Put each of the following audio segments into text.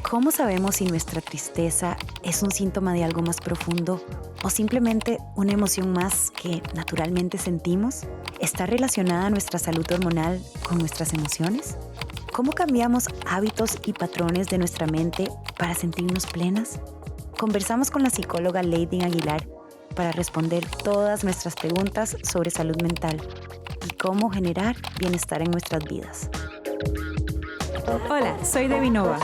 ¿Cómo sabemos si nuestra tristeza es un síntoma de algo más profundo o simplemente una emoción más que naturalmente sentimos? ¿Está relacionada nuestra salud hormonal con nuestras emociones? ¿Cómo cambiamos hábitos y patrones de nuestra mente para sentirnos plenas? Conversamos con la psicóloga Lady Aguilar para responder todas nuestras preguntas sobre salud mental y cómo generar bienestar en nuestras vidas. Hola, soy Debbie Nova.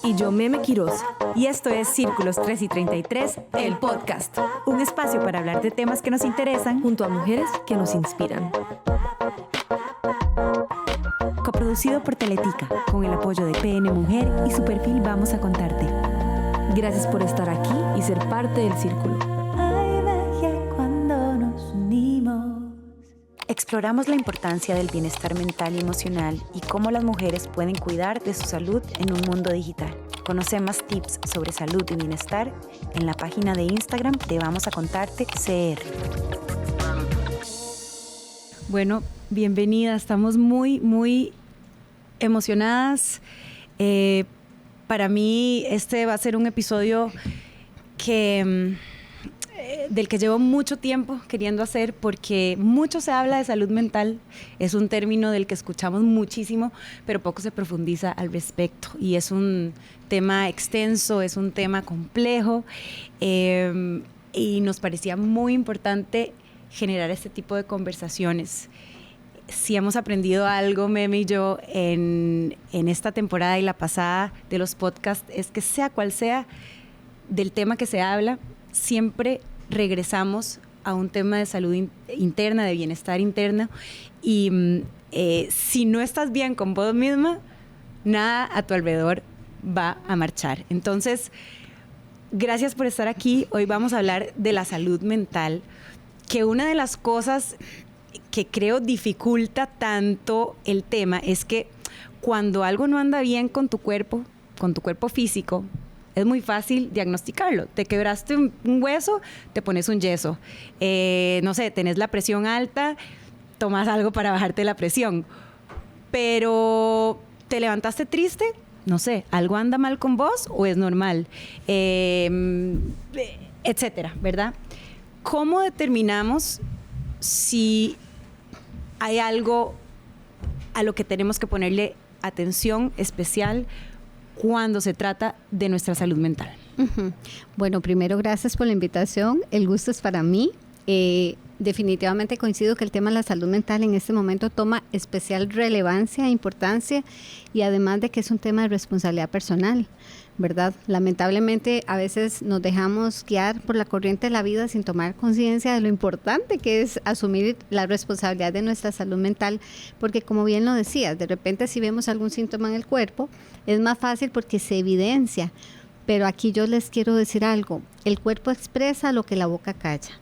Y yo, Meme Quiroz. Y esto es Círculos 3 y 33, el podcast. Un espacio para hablar de temas que nos interesan junto a mujeres que nos inspiran. Coproducido por Teletica, con el apoyo de PN Mujer y su perfil Vamos a Contarte. Gracias por estar aquí y ser parte del círculo. Hay magia cuando nos unimos. Exploramos la importancia del bienestar mental y emocional y cómo las mujeres pueden cuidar de su salud en un mundo digital. Conoce más tips sobre salud y bienestar en la página de Instagram de Vamos a Contarte CR. Bueno, bienvenida. Estamos muy emocionadas. Para mí este va a ser un episodio del que llevo mucho tiempo queriendo hacer, porque mucho se habla de salud mental, es un término del que escuchamos muchísimo, pero poco se profundiza al respecto, y es un tema extenso, es un tema complejo, y nos parecía muy importante generar este tipo de conversaciones. Si hemos aprendido algo, Meme y yo, en esta temporada y la pasada de los podcasts, es que sea cual sea del tema que se habla, siempre regresamos a un tema de salud interna, de bienestar interno, y si no estás bien con vos misma, nada a tu alrededor va a marchar. Entonces, gracias por estar aquí. Hoy vamos a hablar de la salud mental, que una de las cosas que creo dificulta tanto el tema es que cuando algo no anda bien con tu cuerpo físico, es muy fácil diagnosticarlo. Te quebraste un hueso, te pones un yeso. No sé, tenés la presión alta, tomas algo para bajarte la presión. Pero te levantaste triste, no sé, ¿algo anda mal con vos o es normal? Etcétera, ¿verdad? ¿Cómo determinamos si hay algo a lo que tenemos que ponerle atención especial cuando se trata de nuestra salud mental? Uh-huh. Bueno, primero, gracias por la invitación. El gusto es para mí. Definitivamente coincido que el tema de la salud mental en este momento toma especial relevancia e importancia, y además de que es un tema de responsabilidad personal, ¿verdad? Lamentablemente a veces nos dejamos guiar por la corriente de la vida sin tomar conciencia de lo importante que es asumir la responsabilidad de nuestra salud mental, porque como bien lo decías, de repente si vemos algún síntoma en el cuerpo es más fácil porque se evidencia, pero aquí yo les quiero decir algo: el cuerpo expresa lo que la boca calla.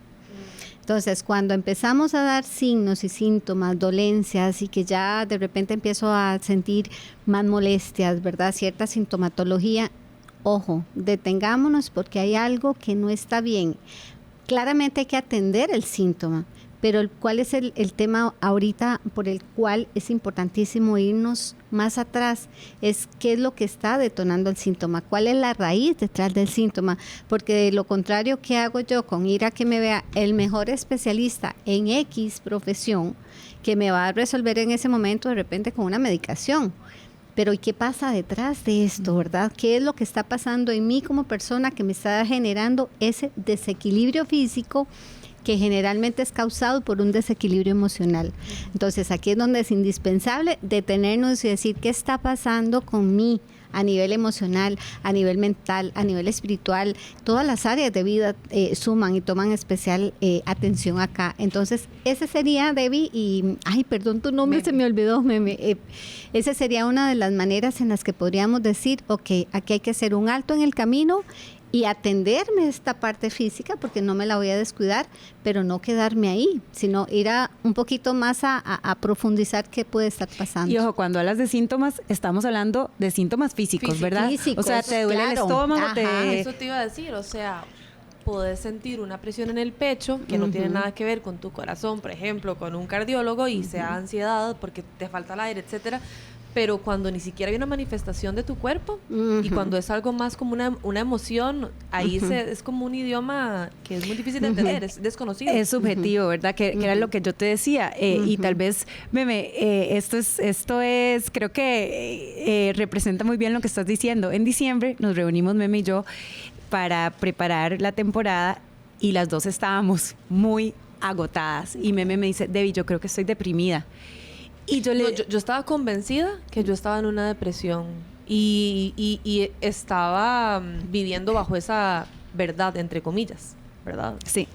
Entonces, cuando empezamos a dar signos y síntomas, dolencias, y que ya de repente empiezo a sentir más molestias, ¿verdad? Cierta sintomatología, ojo, detengámonos porque hay algo que no está bien. Claramente hay que atender el síntoma, pero ¿cuál es el tema ahorita por el cual es importantísimo irnos más atrás? Es qué es lo que está detonando el síntoma, cuál es la raíz detrás del síntoma, porque de lo contrario, ¿qué hago yo con ir a que me vea el mejor especialista en X profesión que me va a resolver en ese momento de repente con una medicación? Pero ¿y qué pasa detrás de esto, verdad? ¿Qué es lo que está pasando en mí como persona que me está generando ese desequilibrio físico que generalmente es causado por un desequilibrio emocional? Entonces aquí es donde es indispensable detenernos y decir qué está pasando con mí a nivel emocional, a nivel mental, a nivel espiritual. Todas las áreas de vida suman y toman especial atención acá. Entonces ese sería, Debbie, y ay, perdón, tu nombre se me olvidó, Meme. Esa sería una de las maneras en las que podríamos decir, ok, aquí hay que hacer un alto en el camino y atenderme esta parte física, porque no me la voy a descuidar, pero no quedarme ahí, sino ir un poquito más a profundizar qué puede estar pasando. Y ojo, cuando hablas de síntomas, estamos hablando de síntomas físicos, ¿verdad? Físicos, o sea, te duele el estómago, Eso te iba a decir, o sea, puedes sentir una presión en el pecho que no tiene nada que ver con tu corazón, por ejemplo, con un cardiólogo, y sea ansiedad porque te falta el aire, etcétera. pero cuando ni siquiera hay una manifestación de tu cuerpo y cuando es algo más como una emoción, ahí es como un idioma que es muy difícil de entender, es desconocido. Es subjetivo, ¿verdad? Que era lo que yo te decía. Y tal vez, Meme, esto es creo que representa muy bien lo que estás diciendo. En diciembre nos reunimos Meme y yo para preparar la temporada y las dos estábamos muy agotadas. Y Meme me dice, Debbie, yo creo que estoy deprimida. Y yo estaba convencida que yo estaba en una depresión y estaba viviendo bajo esa verdad, entre comillas, ¿verdad? Sí.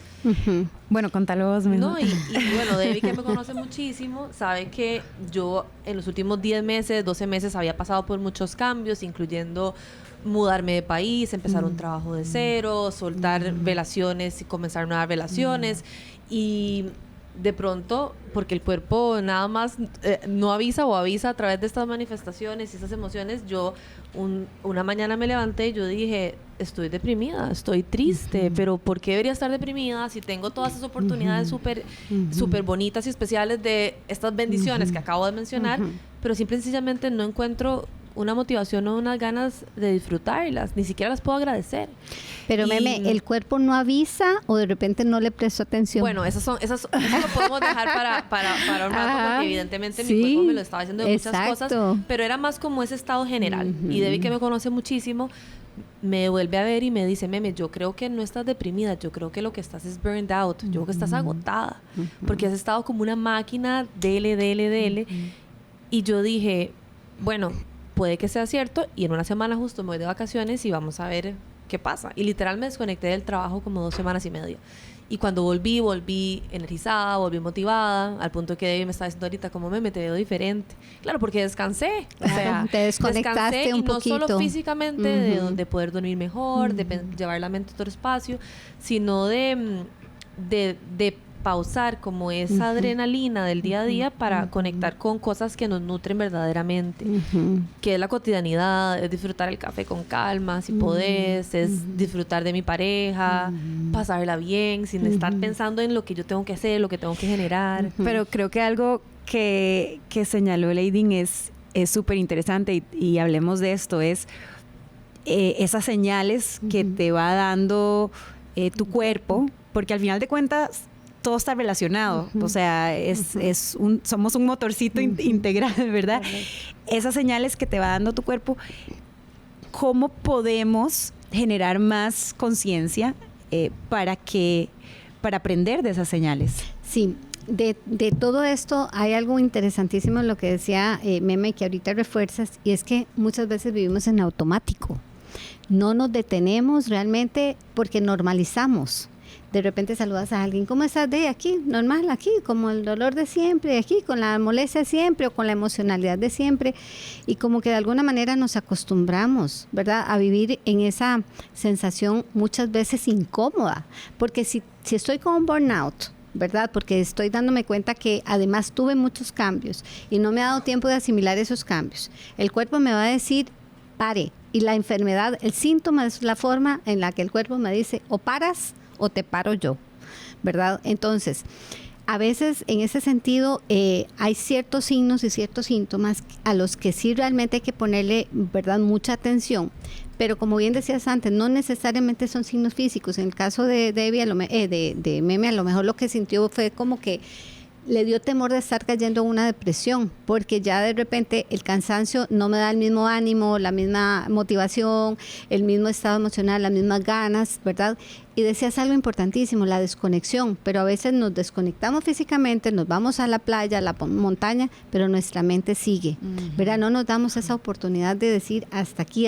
Bueno, contalo vos mismo. No, y bueno, Debbie, que me conoce muchísimo, sabe que yo en los últimos 10 meses, 12 meses había pasado por muchos cambios, incluyendo mudarme de país, empezar un trabajo de cero, soltar relaciones y comenzar nuevas relaciones. Y de pronto, porque el cuerpo nada más no avisa o avisa a través de estas manifestaciones y esas emociones, yo una mañana me levanté y yo dije, estoy deprimida, estoy triste, pero ¿por qué debería estar deprimida si tengo todas esas oportunidades súper bonitas y especiales de estas bendiciones que acabo de mencionar, pero simple y sencillamente no encuentro una motivación o unas ganas de disfrutarlas, ni siquiera las puedo agradecer. Pero Meme, ¿el cuerpo no avisa o de repente no le prestó atención? Bueno, eso lo podemos dejar para un rato, porque evidentemente mi cuerpo me lo estaba diciendo de muchas cosas, pero era más como ese estado general. Y Debbie, que me conoce muchísimo, me vuelve a ver y me dice, Meme, yo creo que no estás deprimida, yo creo que lo que estás es burned out, yo creo que estás agotada, porque has estado como una máquina, dele. Y yo dije, bueno, puede que sea cierto, y en una semana justo me voy de vacaciones y vamos a ver qué pasa. Y literal me desconecté del trabajo como 2 semanas y media. Y cuando volví energizada, volví motivada, al punto que Debbie me estaba diciendo ahorita, como Meme, te veo diferente. Claro, porque descansé. O sea, te desconectaste un poquito. No solo físicamente, de poder dormir mejor, de llevar la mente a otro espacio, sino de pausar como esa adrenalina del día a día para conectar con cosas que nos nutren verdaderamente, que es la cotidianidad, es disfrutar el café con calma, si podés, es disfrutar de mi pareja, pasarla bien, sin estar pensando en lo que yo tengo que hacer, lo que tengo que generar. Pero creo que algo que señaló Leidin es súper interesante y hablemos de esto, es esas señales que te va dando tu cuerpo, porque al final de cuentas todo está relacionado, o sea, somos un motorcito integral, ¿verdad? Esas señales que te va dando tu cuerpo, ¿cómo podemos generar más conciencia para aprender de esas señales? Sí, de todo esto hay algo interesantísimo en lo que decía Meme, que ahorita refuerzas, y es que muchas veces vivimos en automático. No nos detenemos realmente porque normalizamos. De repente saludas a alguien, ¿cómo estás? De aquí, normal, aquí, como el dolor de siempre, aquí, con la molestia siempre o con la emocionalidad de siempre. Y como que de alguna manera nos acostumbramos, ¿verdad?, a vivir en esa sensación muchas veces incómoda. Porque si estoy con un burnout, ¿verdad?, porque estoy dándome cuenta que además tuve muchos cambios y no me ha dado tiempo de asimilar esos cambios, el cuerpo me va a decir, pare. Y la enfermedad, el síntoma es la forma en la que el cuerpo me dice, o paras o te paro yo, ¿verdad? Entonces, a veces en ese sentido hay ciertos signos y ciertos síntomas a los que sí realmente hay que ponerle, ¿verdad?, mucha atención. Pero como bien decías antes, no necesariamente son signos físicos. En el caso de Debbie, de Meme, a lo mejor lo que sintió fue como que le dio temor de estar cayendo en una depresión, porque ya de repente el cansancio no me da el mismo ánimo, la misma motivación, el mismo estado emocional, las mismas ganas, ¿verdad? Y decías algo importantísimo, la desconexión, pero a veces nos desconectamos físicamente, nos vamos a la playa, a la montaña, pero nuestra mente sigue, ¿verdad? No nos damos esa oportunidad de decir hasta aquí,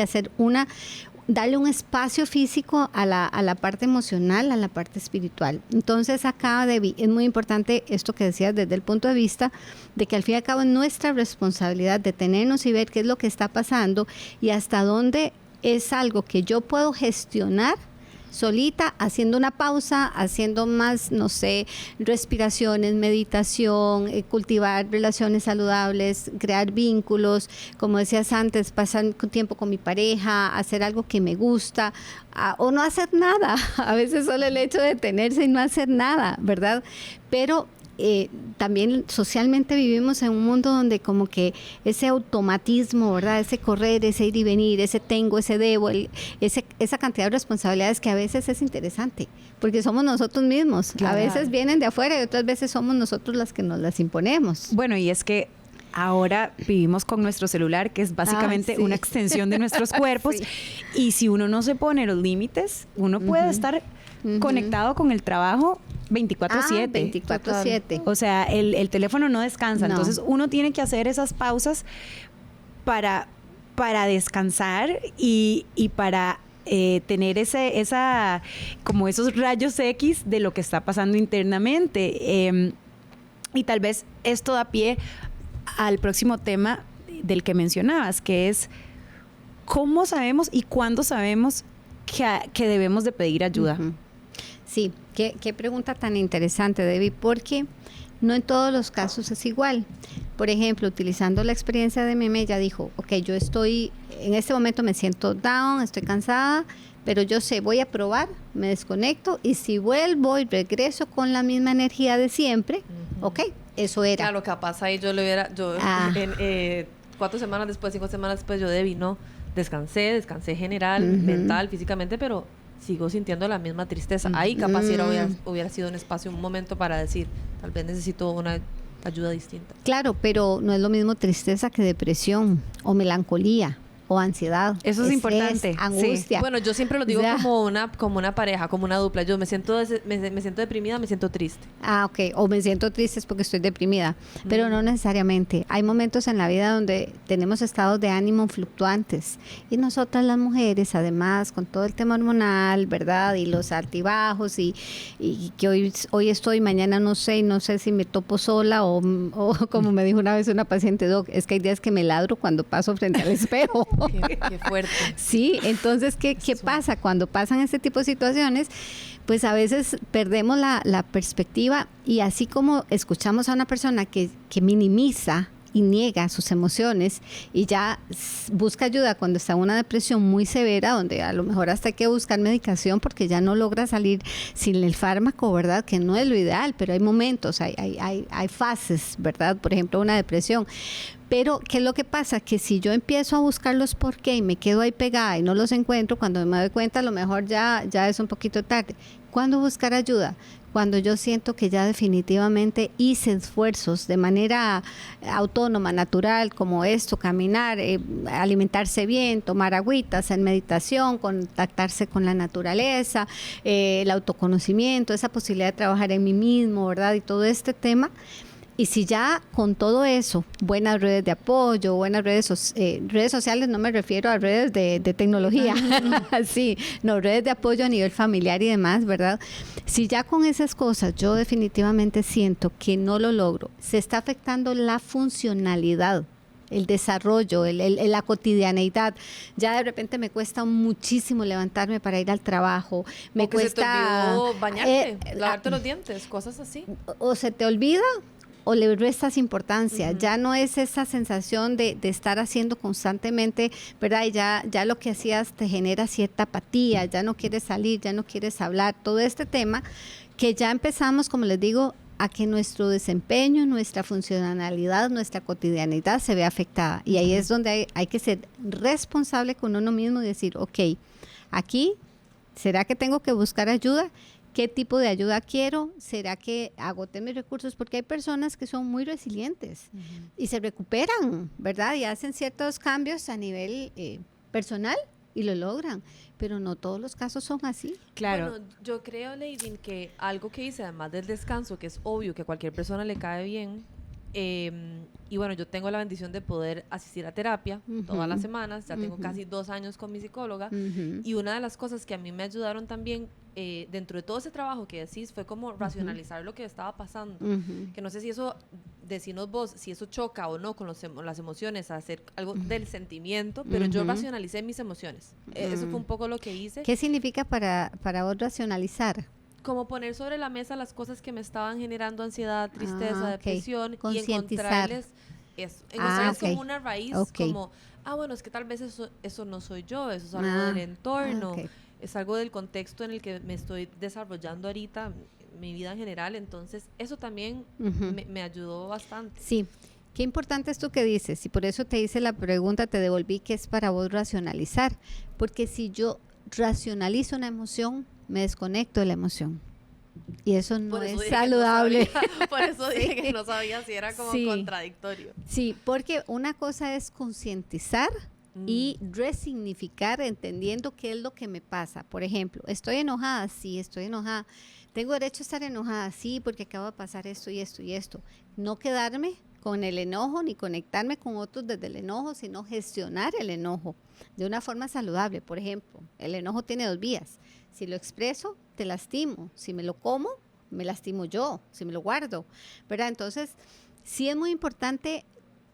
darle un espacio físico a la parte emocional, a la parte espiritual. Entonces acá, Debbie, es muy importante esto que decías desde el punto de vista de que al fin y al cabo es nuestra responsabilidad detenernos y ver qué es lo que está pasando y hasta dónde es algo que yo puedo gestionar solita, haciendo una pausa, haciendo más, no sé, respiraciones, meditación, cultivar relaciones saludables, crear vínculos, como decías antes, pasar tiempo con mi pareja, hacer algo que me gusta, o no hacer nada. A veces solo el hecho de detenerse y no hacer nada, ¿verdad? Pero también socialmente vivimos en un mundo donde como que ese automatismo, ¿verdad? Ese correr, ese ir y venir, ese tengo, ese debo, esa cantidad de responsabilidades que a veces es interesante, porque somos nosotros mismos. Claro. A veces vienen de afuera y otras veces somos nosotros las que nos las imponemos. Bueno, y es que ahora vivimos con nuestro celular, que es básicamente sí. una extensión de nuestros cuerpos. Sí. Y si uno no se pone los límites, uno puede estar conectado con el trabajo 24/7. 24/7. O sea, el teléfono no descansa. No. Entonces uno tiene que hacer esas pausas para descansar y para tener como esos rayos X de lo que está pasando internamente. Y tal vez esto da pie al próximo tema del que mencionabas, que es cómo sabemos y cuándo sabemos que debemos de pedir ayuda. Ujú. Sí, qué pregunta tan interesante, Debbie, porque no en todos los casos es igual. Por ejemplo, utilizando la experiencia de Meme, ella dijo, ok, yo en este momento me siento down, estoy cansada, pero yo sé, voy a probar, me desconecto y si vuelvo y regreso con la misma energía de siempre, ok, eso era. Claro, capaz ahí yo 4 semanas después, 5 semanas después, yo Debbie, no, descansé general, mental, físicamente, pero sigo sintiendo la misma tristeza. Ahí capaz hubiera sido un espacio, un momento para decir, tal vez necesito una ayuda distinta. Claro, pero no es lo mismo tristeza que depresión o melancolía o ansiedad. Eso es importante, angustia. Bueno, yo siempre lo digo Ya. como una pareja, como una dupla. Yo me siento deprimida, me siento triste. Ok, o me siento triste es porque estoy deprimida, pero no necesariamente. Hay momentos en la vida donde tenemos estados de ánimo fluctuantes y nosotras las mujeres, además, con todo el tema hormonal, ¿verdad? Y los altibajos y que hoy estoy, mañana no sé, y no sé si me topo sola o como me dijo una vez una paciente, Doc, es que hay días que me ladro cuando paso frente al espejo. Qué fuerte. Sí, entonces, ¿qué pasa? Cuando pasan este tipo de situaciones, pues a veces perdemos la perspectiva y así como escuchamos a una persona que minimiza y niega sus emociones y ya busca ayuda cuando está en una depresión muy severa, donde a lo mejor hasta hay que buscar medicación porque ya no logra salir sin el fármaco, ¿verdad? Que no es lo ideal, pero hay momentos, hay fases, ¿verdad? Por ejemplo, una depresión. Pero, ¿qué es lo que pasa? Que si yo empiezo a buscarlos por qué y me quedo ahí pegada y no los encuentro, cuando me doy cuenta a lo mejor ya es un poquito tarde. ¿Cuándo buscar ayuda? Cuando yo siento que ya definitivamente hice esfuerzos de manera autónoma, natural, como esto, caminar, alimentarse bien, tomar agüita, hacer meditación, contactarse con la naturaleza, el autoconocimiento, esa posibilidad de trabajar en mí mismo, ¿verdad? Y todo este tema. Y si ya con todo eso, buenas redes de apoyo, buenas redes sociales, no me refiero a redes de tecnología, sí, no, redes de apoyo a nivel familiar y demás, ¿verdad? Si ya con esas cosas yo definitivamente siento que no lo logro, se está afectando la funcionalidad, el desarrollo, la cotidianeidad. Ya de repente me cuesta muchísimo levantarme para ir al trabajo. Me cuesta. Se te olvidó bañarte, lavarte los dientes, cosas así. O se te olvida o le restas importancia. Ya no es esa sensación de estar haciendo constantemente, ¿verdad? Y ya lo que hacías te genera cierta apatía, ya no quieres salir, ya no quieres hablar. Todo este tema que ya empezamos, como les digo, a que nuestro desempeño, nuestra funcionalidad, nuestra cotidianidad se ve afectada. Y ahí es donde hay que ser responsable con uno mismo y decir, ok, aquí, ¿será que tengo que buscar ayuda? ¿Qué tipo de ayuda quiero? ¿Será que agoté mis recursos? Porque hay personas que son muy resilientes y se recuperan, ¿verdad? Y hacen ciertos cambios a nivel personal y lo logran. Pero no todos los casos son así. Claro. Bueno, yo creo, Lady, que algo que hice, además del descanso, que es obvio que a cualquier persona le cae bien, y bueno, yo tengo la bendición de poder asistir a terapia todas las semanas, ya tengo casi 2 años con mi psicóloga, y una de las cosas que a mí me ayudaron también dentro de todo ese trabajo que decís fue como racionalizar lo que estaba pasando, que no sé si eso, decinos vos, si eso choca o no con las emociones, hacer algo del sentimiento, pero yo racionalicé mis emociones, eso fue un poco lo que hice. ¿Qué significa para vos racionalizar? Como poner sobre la mesa las cosas que me estaban generando ansiedad, tristeza, depresión, y encontrarles como una raíz, como, bueno, es que tal vez eso no soy yo, eso es algo del entorno, es algo del contexto en el que me estoy desarrollando ahorita, mi vida en general. Entonces, eso también me ayudó bastante. Sí. Qué importante esto que dices, y por eso te hice la pregunta, te devolví, que es para vos racionalizar, porque si yo racionalizo una emoción, me desconecto de la emoción, y eso no es saludable. Por eso dije que no sabía si era como contradictorio. Sí, porque una cosa es concientizar y resignificar, entendiendo qué es lo que me pasa. Por ejemplo, ¿estoy enojada? Sí, estoy enojada. ¿Tengo derecho a estar enojada? Sí, porque acaba de pasar esto y esto y esto. No quedarme con el enojo ni conectarme con otros desde el enojo, sino gestionar el enojo de una forma saludable. Por ejemplo, el enojo tiene 2 vías. Si lo expreso, te lastimo. Si me lo como, me lastimo yo. Si me lo guardo, ¿verdad? Entonces, sí es muy importante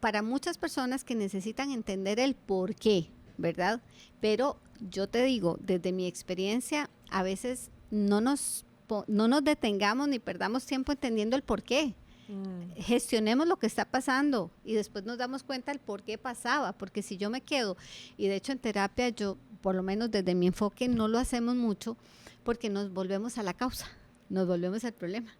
para muchas personas que necesitan entender el por qué, ¿verdad? Pero yo te digo, desde mi experiencia, a veces no nos detengamos ni perdamos tiempo entendiendo el por qué. Gestionemos lo que está pasando y después nos damos cuenta del por qué pasaba, porque si yo me quedo, y de hecho en terapia yo, por lo menos desde mi enfoque, no lo hacemos mucho porque nos volvemos a la causa, nos volvemos al problema.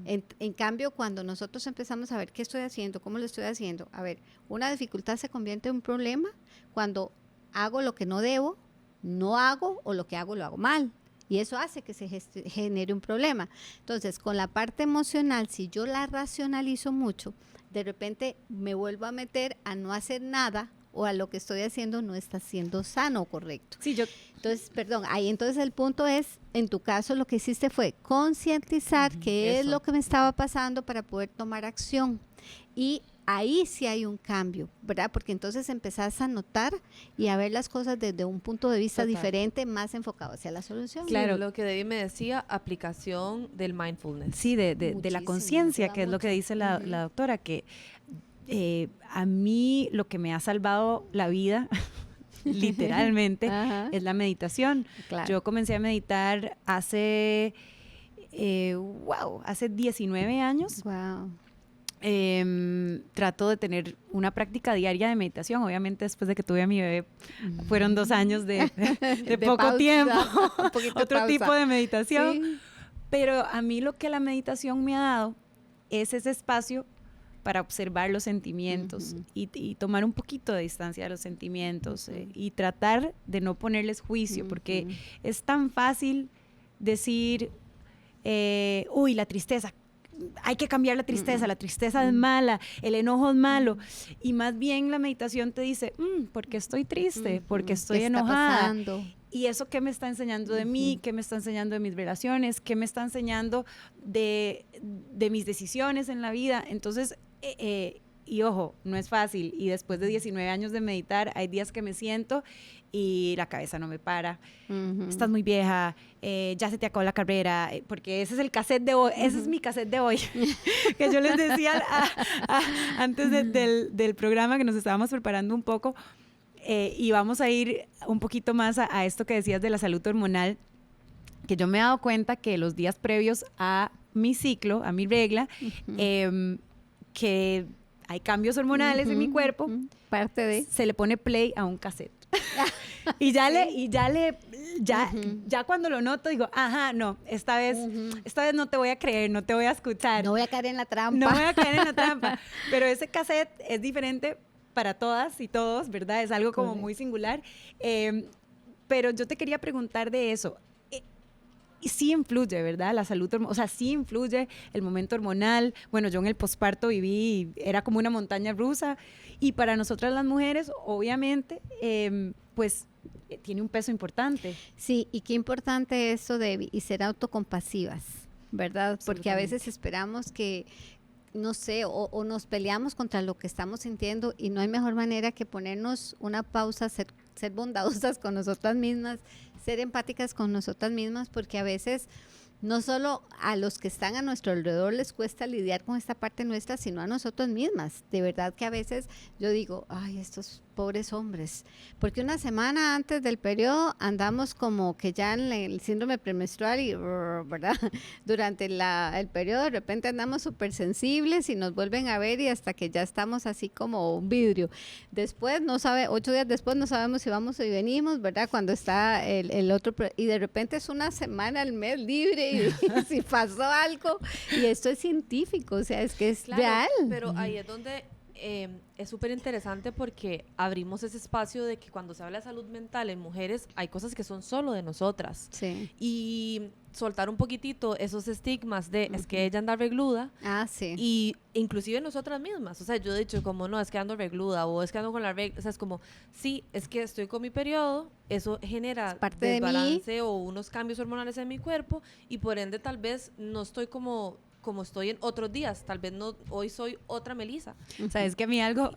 En cambio, cuando nosotros empezamos a ver qué estoy haciendo, cómo lo estoy haciendo, a ver, una dificultad se convierte en un problema cuando hago lo que no debo, no hago, o lo que hago lo hago mal. Y eso hace que se genere un problema. Entonces, con la parte emocional, si yo la racionalizo mucho, de repente me vuelvo a meter a no hacer nada, o a lo que estoy haciendo no está siendo sano o correcto. Sí, Entonces, perdón, ahí entonces el punto es, en tu caso lo que hiciste fue concientizar qué es lo que me estaba pasando para poder tomar acción. Y ahí sí hay un cambio, ¿verdad? Porque entonces empezás a notar y a ver las cosas desde un punto de vista diferente, más enfocado hacia la solución. Claro, sí, lo que Debbie me decía, aplicación del mindfulness. Sí, de la conciencia, que es lo que dice la doctora, que a mí lo que me ha salvado la vida literalmente es la meditación. Claro. Yo comencé a meditar hace 19 años. Wow. Trato de tener una práctica diaria de meditación. Obviamente después de que tuve a mi bebé fueron 2 años de poco pausa, tiempo, otro tipo de meditación. Sí. Pero a mí lo que la meditación me ha dado es ese espacio para observar los sentimientos y tomar un poquito de distancia de los sentimientos y tratar de no ponerles juicio, porque es tan fácil decir, uy, la tristeza, hay que cambiar la tristeza es mala, el enojo es malo, y más bien la meditación te dice, ¿por qué estoy triste? ¿Por qué estoy enojada? ¿Y eso qué me está enseñando de mí? ¿Qué me está enseñando de mis relaciones? ¿Qué me está enseñando de mis decisiones en la vida? Entonces, y ojo, no es fácil, y después de 19 años de meditar, hay días que me siento y la cabeza no me para, estás muy vieja, ya se te acabó la carrera, porque ese es el cassette de hoy, ese es mi cassette de hoy, que yo les decía antes del programa, que nos estábamos preparando un poco, y vamos a ir un poquito más a esto que decías de la salud hormonal, que yo me he dado cuenta que los días previos a mi ciclo, a mi regla, que hay cambios hormonales en mi cuerpo, parte de, se le pone play a un cassette. ya cuando lo noto digo, ajá, no, esta vez no te voy a creer, no te voy a escuchar. No voy a caer en la trampa. Pero ese cassette es diferente para todas y todos, ¿verdad? Es algo como muy singular. Pero yo te quería preguntar de eso. Y sí influye, ¿verdad? La salud, o sea, sí influye el momento hormonal. Bueno, yo en el posparto viví, era como una montaña rusa. Y para nosotras las mujeres, obviamente, pues tiene un peso importante. Sí, y qué importante eso de y ser autocompasivas, ¿verdad? Porque a veces esperamos que, no sé, o nos peleamos contra lo que estamos sintiendo, y no hay mejor manera que ponernos una pausa, ser bondadosas con nosotras mismas, ser empáticas con nosotras mismas, porque a veces no solo a los que están a nuestro alrededor les cuesta lidiar con esta parte nuestra, sino a nosotras mismas. De verdad que a veces yo digo, ay, pobres hombres, porque una semana antes del periodo andamos como que ya en el síndrome premenstrual y, ¿verdad? Durante el periodo de repente andamos súper sensibles y nos vuelven a ver y hasta que ya estamos así como un vidrio. Después 8 días después no sabemos si vamos y venimos, ¿verdad? Cuando está el otro, y de repente es una semana al mes libre y si pasó algo, y esto es científico, o sea, es que es real. Pero ahí es donde es súper interesante porque abrimos ese espacio de que cuando se habla de salud mental en mujeres hay cosas que son solo de nosotras. Sí. Y soltar un poquitito esos estigmas de es que ella anda regluda. Sí. Y inclusive nosotras mismas. O sea, yo he dicho como no, es que ando regluda o es que ando con la regla. O sea, es como, sí, es que estoy con mi periodo, eso genera desbalance o unos cambios hormonales en mi cuerpo y por ende tal vez no estoy como estoy en otros días, tal vez no, hoy soy otra Melissa. Sabes que a mí algo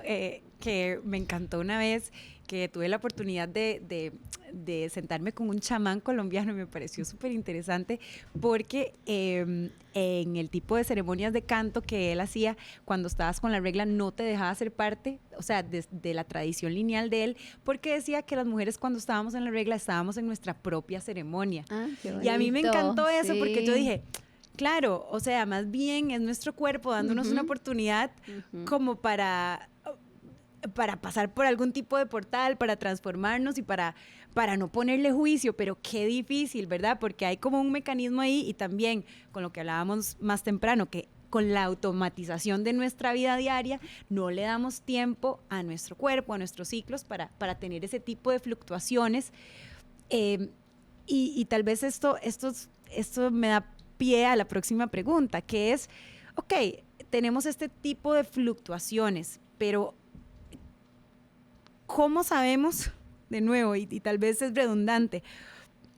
que me encantó una vez, que tuve la oportunidad de sentarme con un chamán colombiano, me pareció súper interesante, porque en el tipo de ceremonias de canto que él hacía, cuando estabas con la regla, no te dejaba ser parte, o sea, de la tradición lineal de él, porque decía que las mujeres cuando estábamos en la regla, estábamos en nuestra propia ceremonia. Y a mí me encantó eso, porque yo dije... Claro, o sea, más bien es nuestro cuerpo dándonos una oportunidad como para pasar por algún tipo de portal, para transformarnos y para no ponerle juicio, pero qué difícil, ¿verdad? Porque hay como un mecanismo ahí y también con lo que hablábamos más temprano, que con la automatización de nuestra vida diaria no le damos tiempo a nuestro cuerpo, a nuestros ciclos para tener ese tipo de fluctuaciones. Y tal vez esto me da pie a la próxima pregunta, que es, ok, tenemos este tipo de fluctuaciones, pero ¿cómo sabemos, de nuevo, y tal vez es redundante,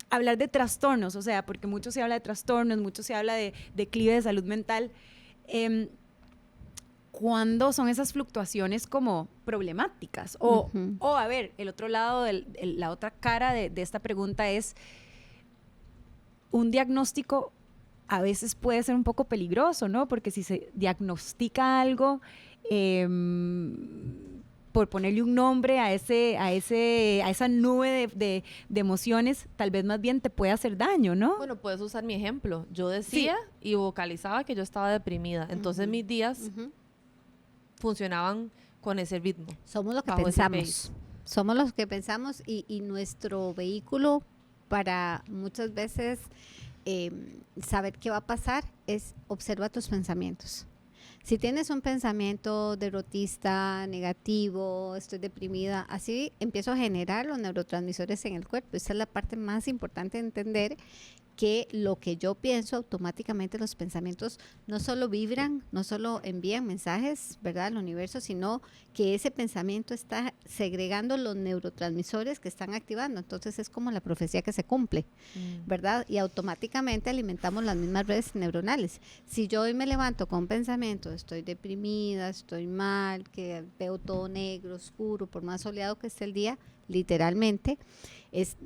hablar de trastornos? O sea, porque mucho se habla de trastornos, mucho se habla de declive de salud mental. ¿Cuándo son esas fluctuaciones como problemáticas? O a ver, el otro lado, la otra cara de esta pregunta es, un diagnóstico a veces puede ser un poco peligroso, ¿no? Porque si se diagnostica algo, por ponerle un nombre a esa nube de emociones, tal vez más bien te puede hacer daño, ¿no? Bueno, puedes usar mi ejemplo. Yo decía y vocalizaba que yo estaba deprimida. Entonces mis días funcionaban con ese ritmo. Somos lo que pensamos. Somos los que pensamos y nuestro vehículo para muchas veces... saber qué va a pasar es observa tus pensamientos. Si tienes un pensamiento derrotista, negativo, estoy deprimida, así empiezo a generar los neurotransmisores en el cuerpo. Esa es la parte más importante de entender que lo que yo pienso, automáticamente los pensamientos no solo vibran, no solo envían mensajes, ¿verdad?, al universo, sino que ese pensamiento está segregando los neurotransmisores que están activando. Entonces es como la profecía que se cumple, ¿verdad? Y automáticamente alimentamos las mismas redes neuronales. Si yo hoy me levanto con un pensamiento, estoy deprimida, estoy mal, que veo todo negro, oscuro, por más soleado que esté el día, literalmente, es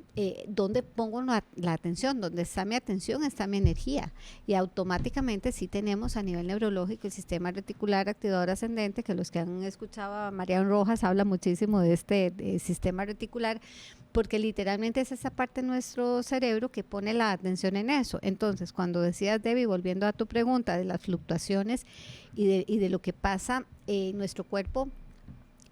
donde pongo la atención, donde está mi atención, está mi energía. Y automáticamente sí tenemos a nivel neurológico el sistema reticular activador ascendente, que los que han escuchado a Marian Rojas habla muchísimo de este sistema reticular, porque literalmente es esa parte de nuestro cerebro que pone la atención en eso. Entonces, cuando decías, Debbie, volviendo a tu pregunta de las fluctuaciones y de lo que pasa en nuestro cuerpo,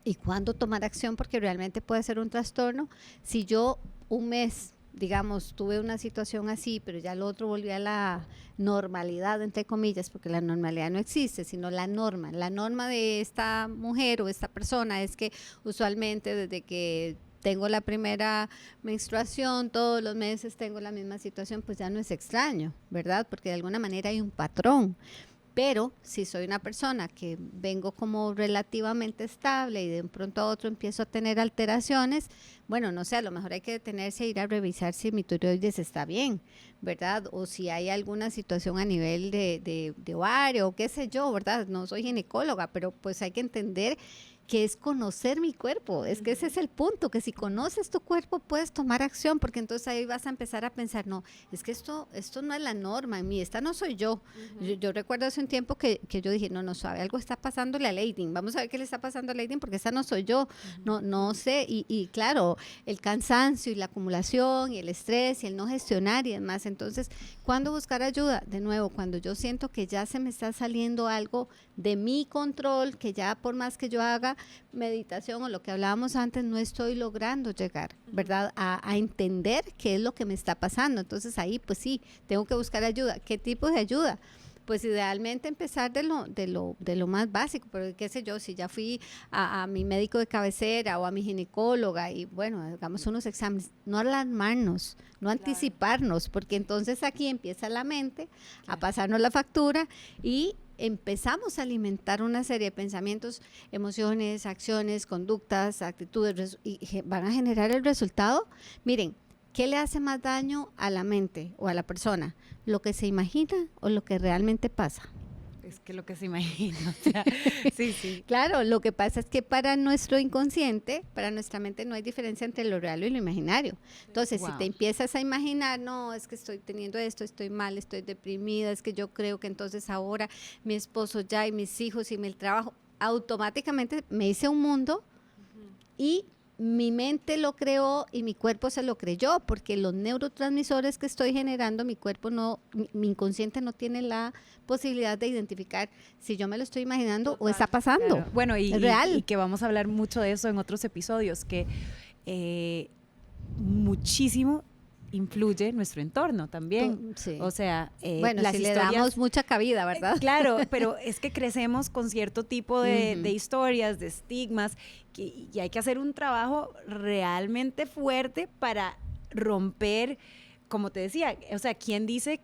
y cuándo tomar acción, porque realmente puede ser un trastorno. Si yo un mes, digamos, tuve una situación así, pero ya el otro volvió a la normalidad, entre comillas, porque la normalidad no existe, sino la norma. La norma de esta mujer o esta persona es que usualmente desde que tengo la primera menstruación, todos los meses tengo la misma situación, pues ya no es extraño, ¿verdad? Porque de alguna manera hay un patrón. Pero si soy una persona que vengo como relativamente estable y de un pronto a otro empiezo a tener alteraciones, bueno, no sé, a lo mejor hay que detenerse e ir a revisar si mi tiroides está bien, ¿verdad? O si hay alguna situación a nivel de ovario o qué sé yo, ¿verdad? No soy ginecóloga, pero pues hay que entender que es conocer mi cuerpo. Es que ese es el punto, que si conoces tu cuerpo puedes tomar acción, porque entonces ahí vas a empezar a pensar, no, es que esto no es la norma en mí, esta no soy yo. Yo recuerdo hace un tiempo que yo dije, no, suave, algo está pasándole a Leidin, vamos a ver qué le está pasando a Leidin, porque esta no soy yo, no sé, y claro, el cansancio y la acumulación y el estrés y el no gestionar y demás. Entonces, ¿cuándo buscar ayuda? De nuevo, cuando yo siento que ya se me está saliendo algo de mi control, que ya por más que yo haga meditación o lo que hablábamos antes, no estoy logrando llegar, ¿verdad? A entender qué es lo que me está pasando. Entonces ahí pues sí, tengo que buscar ayuda. ¿Qué tipo de ayuda? Pues idealmente empezar de lo más básico, pero qué sé yo, si ya fui a mi médico de cabecera o a mi ginecóloga y bueno, hagamos unos exámenes, no alarmarnos, no anticiparnos, porque entonces aquí empieza la mente a pasarnos la factura y empezamos a alimentar una serie de pensamientos, emociones, acciones, conductas, actitudes y van a generar el resultado. Miren, ¿qué le hace más daño a la mente o a la persona? ¿Lo que se imagina o lo que realmente pasa? Es que lo que se imagina, o sea, sí. Claro, lo que pasa es que para nuestro inconsciente, para nuestra mente no hay diferencia entre lo real y lo imaginario. Entonces, si te empiezas a imaginar, no, es que estoy teniendo esto, estoy mal, estoy deprimida, es que yo creo que entonces ahora mi esposo ya y mis hijos y mi trabajo, automáticamente me hice un mundo y mi mente lo creó y mi cuerpo se lo creyó, porque los neurotransmisores que estoy generando, mi cuerpo no, mi inconsciente no tiene la posibilidad de identificar si yo me lo estoy imaginando o está pasando. Claro. Bueno, es real. Y que vamos a hablar mucho de eso en otros episodios, que muchísimo influye nuestro entorno también. Sí. O sea, bueno, las si historias, le damos mucha cabida, ¿verdad? Claro, pero es que crecemos con cierto tipo de historias, de estigmas, y hay que hacer un trabajo realmente fuerte para romper, como te decía, o sea, ¿quién dice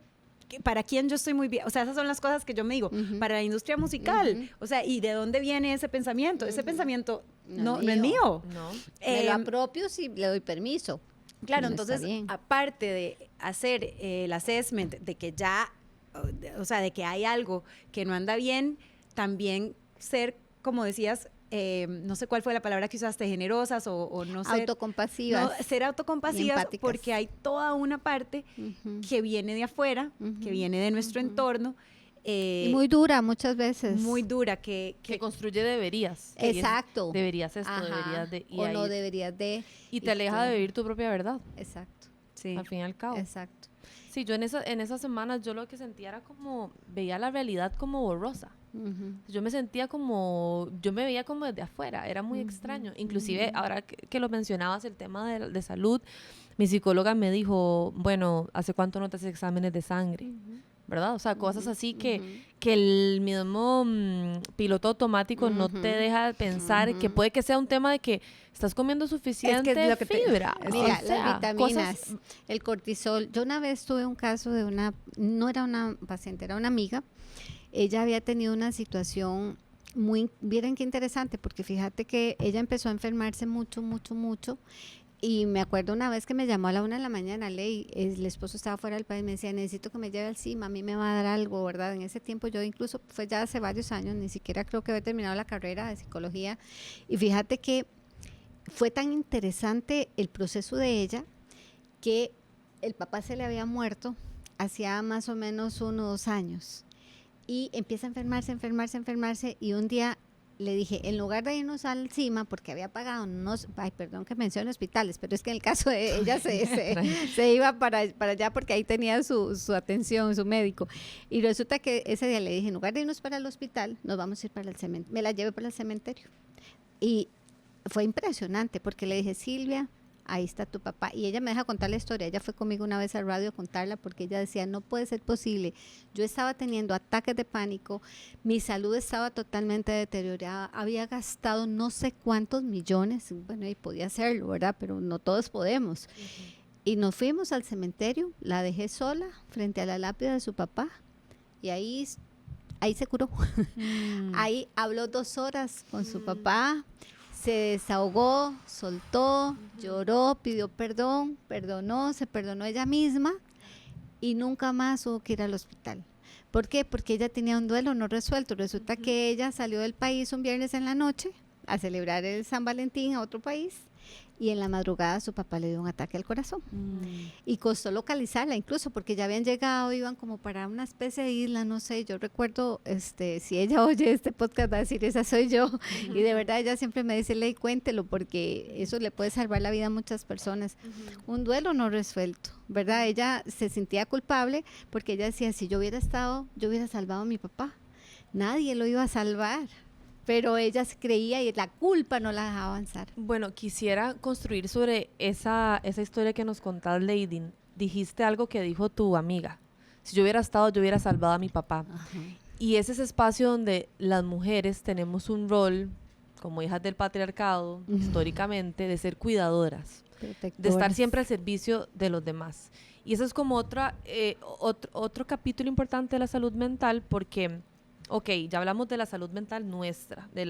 para quién yo estoy muy bien? O sea, esas son las cosas que yo me digo, para la industria musical, o sea, ¿y de dónde viene ese pensamiento? Ese pensamiento no es mío. No. Me lo apropio si le doy permiso. Claro, No entonces, aparte de hacer el assessment de que ya, o sea, de que hay algo que no anda bien, también ser, como decías, no sé cuál fue la palabra que usaste, generosas o no ser... Autocompasivas. No, ser autocompasivas porque hay toda una parte que viene de afuera, que viene de nuestro entorno. Y muy dura muchas veces. Muy dura, que construye deberías. Exacto. Deberías esto, deberías de... Y o no deberías de... Y te aleja de vivir tu propia verdad. Exacto. Sí. Al fin y al cabo. Exacto. Sí, yo en esas semanas yo lo que sentía era como, veía la realidad como borrosa. Yo me sentía como, yo me veía como desde afuera, era muy extraño. Inclusive, ahora que lo mencionabas, el tema de salud, mi psicóloga me dijo, bueno, ¿hace cuánto no te haces exámenes de sangre? ¿Verdad? O sea, cosas así que el mismo piloto automático no te deja pensar que puede que sea un tema de que estás comiendo suficiente fibra. Mira, las vitaminas, el cortisol. Yo una vez tuve un caso de no era una paciente, era una amiga. Ella había tenido una situación miren qué interesante, porque fíjate que ella empezó a enfermarse mucho. Y me acuerdo una vez que me llamó a la 1 de la mañana, el esposo estaba fuera del país, me decía, necesito que me lleve al CIMA, a mí me va a dar algo, ¿verdad? En ese tiempo yo incluso, fue ya hace varios años, ni siquiera creo que había terminado la carrera de psicología. Y fíjate que fue tan interesante el proceso de ella, que el papá se le había muerto hacía más o menos unos 2 años. Y empieza a enfermarse, y un día le dije, en lugar de irnos al CIMA, porque había pagado perdón que mencione hospitales, pero es que en el caso de ella se iba para allá porque ahí tenía su atención, su médico. Y resulta que ese día le dije, en lugar de irnos para el hospital, nos vamos a ir para el cementerio. Me la llevé para el cementerio. Y fue impresionante porque le dije, Silvia, ahí está tu papá. Y ella me deja contar la historia. Ella fue conmigo una vez al radio a contarla porque ella decía, no puede ser posible. Yo estaba teniendo ataques de pánico, mi salud estaba totalmente deteriorada, había gastado no sé cuántos millones, bueno, y podía hacerlo, ¿verdad? Pero no todos podemos. Y nos fuimos al cementerio, la dejé sola frente a la lápida de su papá y ahí se curó. Ahí habló 2 horas con su papá. Se desahogó, soltó, lloró, pidió perdón, perdonó, se perdonó ella misma y nunca más hubo que ir al hospital. ¿Por qué? Porque ella tenía un duelo no resuelto. Resulta que ella salió del país un viernes en la noche, a celebrar el San Valentín a otro país y en la madrugada su papá le dio un ataque al corazón. Y costó localizarla incluso porque ya habían llegado, iban como para una especie de isla, no sé, yo recuerdo, si ella oye este podcast va a decir, esa soy yo, y de verdad ella siempre me dice, Ley, cuéntelo, porque eso le puede salvar la vida a muchas personas. Un duelo no resuelto, ¿verdad? Ella se sentía culpable porque ella decía, si yo hubiera estado, yo hubiera salvado a mi papá, nadie lo iba a salvar. Pero ella se creía y la culpa no la dejaba avanzar. Bueno, quisiera construir sobre esa historia que nos contás, Lady. Dijiste algo que dijo tu amiga. Si yo hubiera estado, yo hubiera salvado a mi papá. Ajá. Y es ese espacio donde las mujeres tenemos un rol, como hijas del patriarcado, históricamente, de ser cuidadoras. De estar siempre al servicio de los demás. Y eso es como otro capítulo importante de la salud mental, porque... Ok, ya hablamos de la salud mental nuestra, de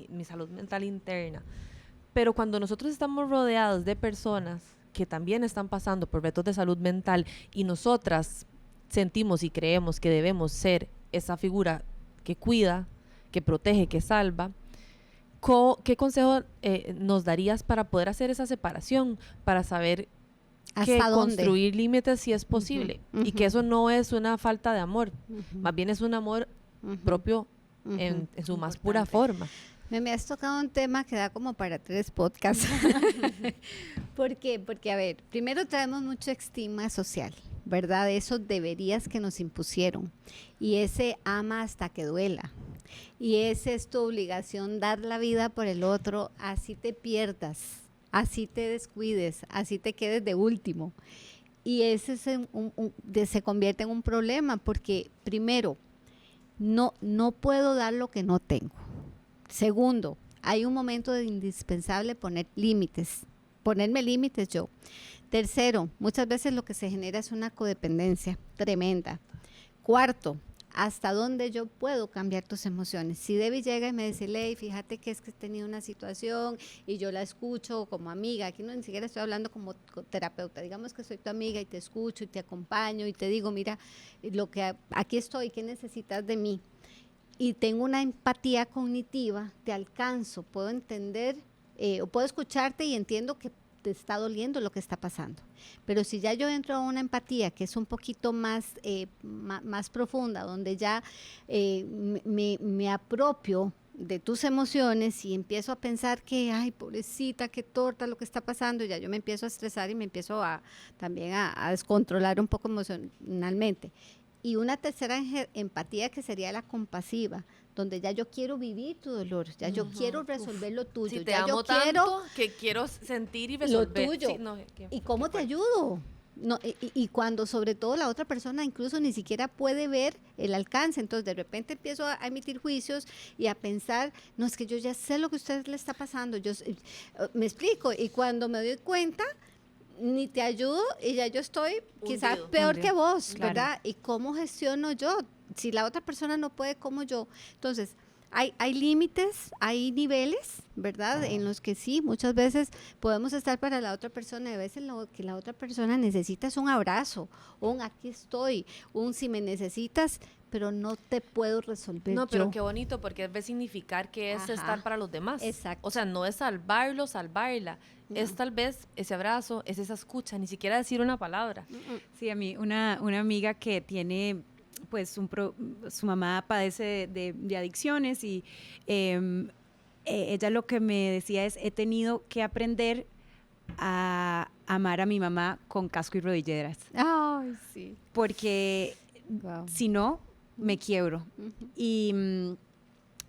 mi salud mental interna. Pero cuando nosotros estamos rodeados de personas que también están pasando por retos de salud mental y nosotras sentimos y creemos que debemos ser esa figura que cuida, que protege, que salva, ¿qué consejo nos darías para poder hacer esa separación, para saber que construir límites si es posible y que eso no es una falta de amor, más bien es un amor propio en su más pura forma? Me has tocado un tema que da como para 3 podcasts. ¿Por qué? Porque, a ver, primero traemos mucho estigma social, ¿verdad? Esos deberías que nos impusieron. Y ese ama hasta que duela. Y esa es tu obligación, dar la vida por el otro, así te pierdas, así te descuides, así te quedes de último. Y ese se convierte en un problema porque, primero, no puedo dar lo que no tengo. Segundo, hay un momento de indispensable ponerme límites yo. Tercero, muchas veces lo que se genera es una codependencia tremenda. Cuarto, hasta dónde yo puedo cambiar tus emociones. Si Debbie llega y me dice, Ley, fíjate que es que he tenido una situación y yo la escucho como amiga, aquí no ni siquiera estoy hablando como terapeuta, digamos que soy tu amiga y te escucho y te acompaño y te digo, mira, aquí estoy, ¿qué necesitas de mí? Y tengo una empatía cognitiva, te alcanzo, puedo entender o puedo escucharte y entiendo que te está doliendo lo que está pasando. Pero si ya yo entro a una empatía que es un poquito más profunda, donde ya me apropio de tus emociones y empiezo a pensar que, ay, pobrecita, qué torta lo que está pasando, ya yo me empiezo a estresar y me empiezo también a descontrolar un poco emocionalmente. Y una tercera empatía que sería la compasiva, donde ya yo quiero vivir tu dolor, ya yo quiero resolver lo tuyo. Si te ya amo yo quiero que quiero sentir y resolver lo tuyo. Sí, no, ¿Y cómo te ayudo? No, y cuando sobre todo la otra persona incluso ni siquiera puede ver el alcance, entonces de repente empiezo a emitir juicios y a pensar, no, es que yo ya sé lo que a usted le está pasando, me explico, y cuando me doy cuenta, ni te ayudo y ya yo estoy quizás peor que vos, claro. ¿Verdad? ¿Y cómo gestiono yo? Si la otra persona no puede, ¿cómo yo? Entonces, hay límites, hay niveles, ¿verdad? En los que sí, muchas veces podemos estar para la otra persona y a veces lo que la otra persona necesita es un abrazo, un aquí estoy, un si me necesitas, pero no te puedo resolver. No, pero qué bonito, porque debe significar que es estar para los demás. Exacto. O sea, no es salvarlo, salvarla. No. Es tal vez ese abrazo, es esa escucha, ni siquiera decir una palabra. Sí, a mí una amiga que tiene, pues, su mamá padece de adicciones y ella lo que me decía es, he tenido que aprender a amar a mi mamá con casco y rodilleras. Ay, sí. Porque si no, me quiebro. Y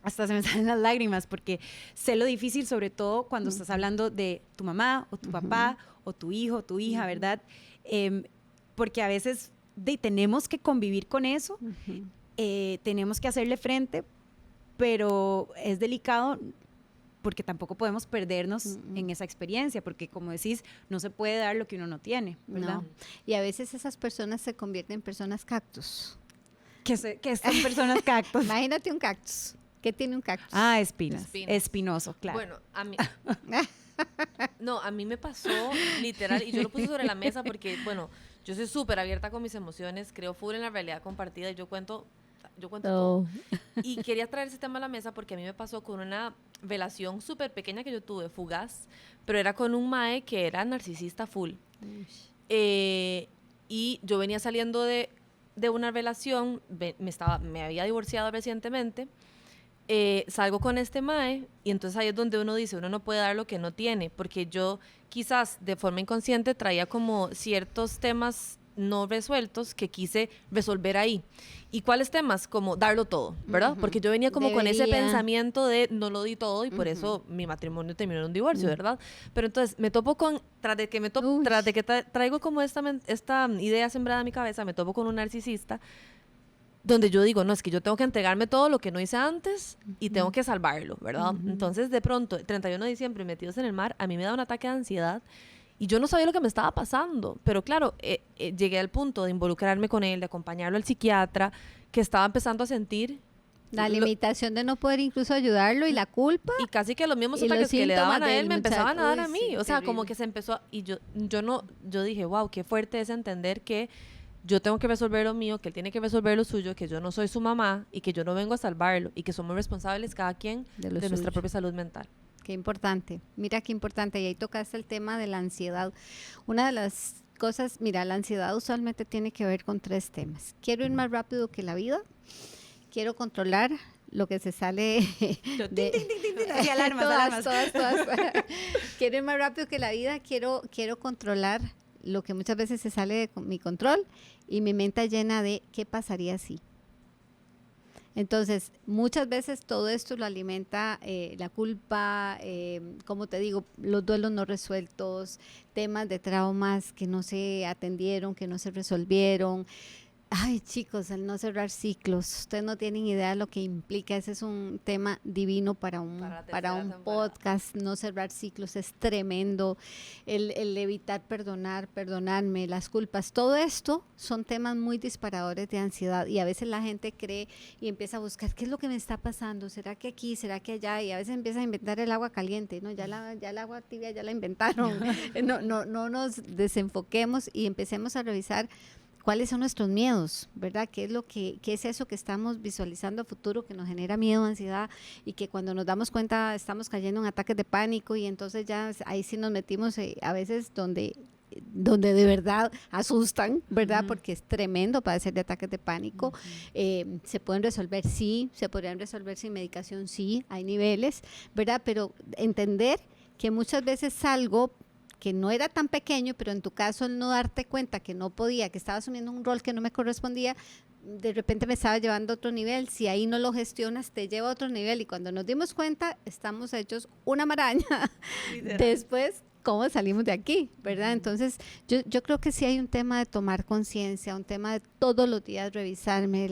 hasta se me salen las lágrimas porque sé lo difícil, sobre todo cuando estás hablando de tu mamá o tu papá o tu hijo, tu hija, ¿verdad? Porque a veces tenemos que convivir con eso, tenemos que hacerle frente, pero es delicado porque tampoco podemos perdernos en esa experiencia, porque como decís, no se puede dar lo que uno no tiene, ¿verdad? No. Y a veces esas personas se convierten en personas cactus. ¿Qué son personas cactus? Imagínate un cactus. ¿Qué tiene un cactus? Ah, espinas. Espinoso, claro. Bueno, a mí me pasó literal, y yo lo puse sobre la mesa porque, bueno, yo soy súper abierta con mis emociones, creo full en la realidad compartida y yo cuento yo cuento todo. Y quería traer ese tema a la mesa porque a mí me pasó con una relación súper pequeña que yo tuve, fugaz, pero era con un mae que era narcisista full. Y yo venía saliendo de una relación, me había divorciado recientemente, salgo con este mae y entonces ahí es donde uno dice, uno no puede dar lo que no tiene, porque yo quizás de forma inconsciente traía como ciertos temas no resueltos que quise resolver ahí. ¿Y cuáles temas? Como darlo todo, ¿verdad? Porque yo venía como con ese pensamiento de no lo di todo y por eso mi matrimonio terminó en un divorcio, ¿verdad? Pero entonces me topo con, tras de que traigo como esta idea sembrada en mi cabeza, me topo con un narcisista donde yo digo, no, es que yo tengo que entregarme todo lo que no hice antes y tengo que salvarlo, ¿verdad? Entonces, de pronto, el 31 de diciembre, metidos en el mar, a mí me da un ataque de ansiedad y yo no sabía lo que me estaba pasando. Pero claro, llegué al punto de involucrarme con él, de acompañarlo al psiquiatra, que estaba empezando a sentir la limitación de no poder incluso ayudarlo y la culpa. Y casi que los mismos ataques que le daban a él me empezaban a dar a mí. O sea, terrible. Como que se empezó, yo dije, wow, qué fuerte es entender que yo tengo que resolver lo mío, que él tiene que resolver lo suyo, que yo no soy su mamá y que yo no vengo a salvarlo y que somos responsables cada quien de nuestra propia salud mental. Qué importante, mira qué importante. Y ahí tocaste el tema de la ansiedad. Una de las cosas, mira, la ansiedad usualmente tiene que ver con 3 temas. Quiero ir más rápido que la vida, quiero controlar lo que se sale de alarmas. Todas. Quiero ir más rápido que la vida, quiero controlar lo que muchas veces se sale de mi control y mi mente llena de ¿qué pasaría si? Entonces, muchas veces todo esto lo alimenta la culpa, como te digo, los duelos no resueltos, temas de traumas que no se atendieron, que no se resolvieron. Ay, chicos, el no cerrar ciclos, ustedes no tienen idea de lo que implica. Ese es un tema divino para un podcast. No cerrar ciclos es tremendo. El evitar perdonarme, las culpas, todo esto son temas muy disparadores de ansiedad y a veces la gente cree y empieza a buscar qué es lo que me está pasando, será que aquí, será que allá, y a veces empieza a inventar el agua caliente, ¿no? Ya el agua tibia ya la inventaron. No nos desenfoquemos y empecemos a revisar cuáles son nuestros miedos, ¿verdad? ¿Qué es eso que estamos visualizando a futuro que nos genera miedo, ansiedad y que cuando nos damos cuenta estamos cayendo en ataques de pánico y entonces ya ahí sí nos metimos a veces donde de verdad asustan, ¿verdad? Porque es tremendo padecer de ataques de pánico. Se pueden resolver, sí, se podrían resolver sin medicación, sí, hay niveles, ¿verdad? Pero entender que muchas veces algo que no era tan pequeño, pero en tu caso el no darte cuenta que no podía, que estaba asumiendo un rol que no me correspondía, de repente me estaba llevando a otro nivel. Si ahí no lo gestionas, te lleva a otro nivel y cuando nos dimos cuenta, estamos hechos una maraña. Después, ¿cómo salimos de aquí? ¿Verdad? Entonces, yo creo que sí hay un tema de tomar conciencia, un tema de todos los días revisarme,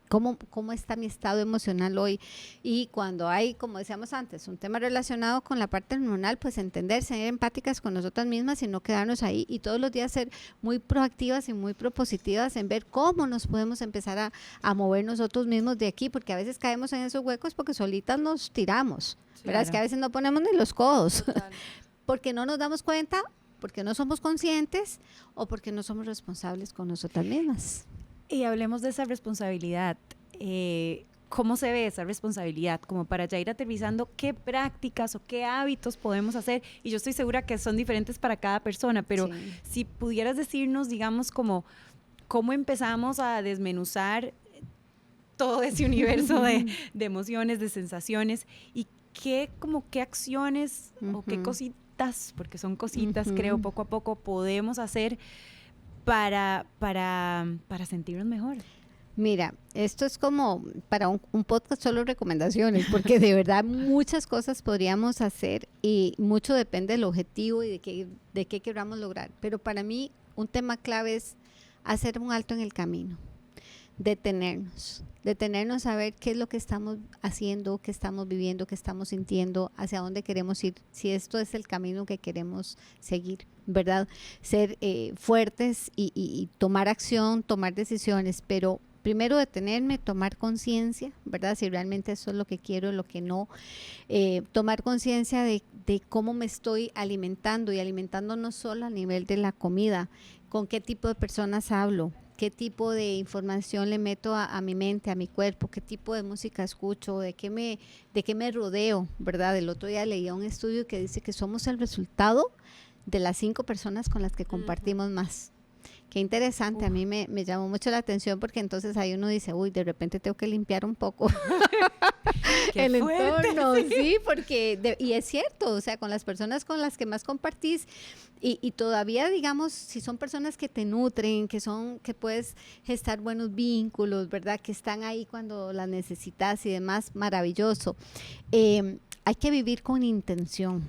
¿Cómo está mi estado emocional hoy? Y cuando hay, como decíamos antes, un tema relacionado con la parte hormonal, pues entender, ser empáticas con nosotras mismas y no quedarnos ahí. Y todos los días ser muy proactivas y muy propositivas en ver cómo nos podemos empezar a mover nosotros mismos de aquí, porque a veces caemos en esos huecos porque solitas nos tiramos. Sí, ¿verdad? Claro. Es que a veces no ponemos ni los codos, porque no nos damos cuenta, porque no somos conscientes o porque no somos responsables con nosotras mismas. Y hablemos de esa responsabilidad. ¿Cómo se ve esa responsabilidad? Como para ya ir aterrizando qué prácticas o qué hábitos podemos hacer. Y yo estoy segura que son diferentes para cada persona, pero sí, si pudieras decirnos, digamos, cómo empezamos a desmenuzar todo ese universo de emociones, de sensaciones y qué acciones o qué cositas, porque son cositas, creo, poco a poco podemos hacer para sentirnos mejor. Mira, esto es como para un podcast solo recomendaciones, porque de verdad muchas cosas podríamos hacer y mucho depende del objetivo y de qué queramos lograr. Pero para mí un tema clave es hacer un alto en el camino, detenernos a ver qué es lo que estamos haciendo, qué estamos viviendo, qué estamos sintiendo, hacia dónde queremos ir, si esto es el camino que queremos seguir, ¿verdad? Ser fuertes y tomar acción, tomar decisiones, pero primero detenerme, tomar conciencia, ¿verdad? Si realmente eso es lo que quiero, lo que no. Tomar conciencia de cómo me estoy alimentando y alimentando no solo a nivel de la comida, con qué tipo de personas hablo, qué tipo de información le meto a mi mente, a mi cuerpo, qué tipo de música escucho, de qué me rodeo, ¿verdad? El otro día leía un estudio que dice que somos el resultado de las 5 personas con las que compartimos más. Qué interesante, a mí me llamó mucho la atención porque entonces ahí uno dice, uy, de repente tengo que limpiar un poco el entorno, sí, porque, y es cierto, o sea, con las personas con las que más compartís y todavía, digamos, si son personas que te nutren, que puedes gestar buenos vínculos, ¿verdad? Que están ahí cuando las necesitas y demás, maravilloso. Hay que vivir con intención.